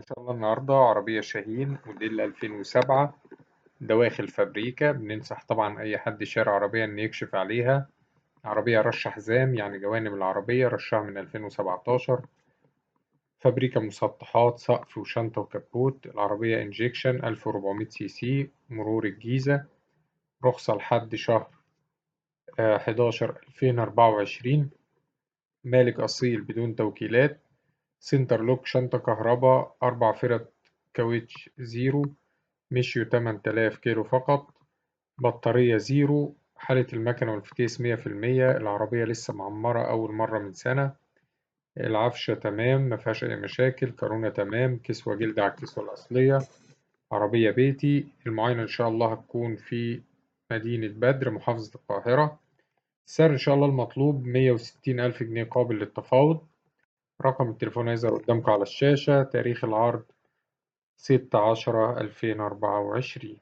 إن شاء الله النهاردة عربية شاهين موديل 2007 دواخل فابريكا. بننصح طبعا أي حد شاري عربية إنه يكشف عليها. عربية رش حزام، يعني جوانب العربية رشها من 2017. فابريكا مسطحات سقف وشنطة وكبوت. العربية انجكشن 1400 سي سي، مرور الجيزة. رخصة لحد شهر 11 2024. مالك أصيل بدون توكيلات. سنتر لوك، شنطة كهرباء، 4 فرد كاوتش زيرو. مشيوا 8000 كيلو فقط. بطارية زيرو. حالة المكنة والفتيس 100%. العربية لسه معمرة أول مرة من سنة. العفشة تمام، مفيهاش أي مشاكل. كرونة تمام، كسوة جلد على الكسوة الأصلية. عربية بيتي. المعاينة إن شاء الله هتكون في مدينة بدر محافظة القاهرة. السعر إن شاء الله المطلوب 160,000 جنيه قابل للتفاوض. رقم التليفون هيظهر قدامكم على الشاشة. تاريخ العرض 6/10/2024.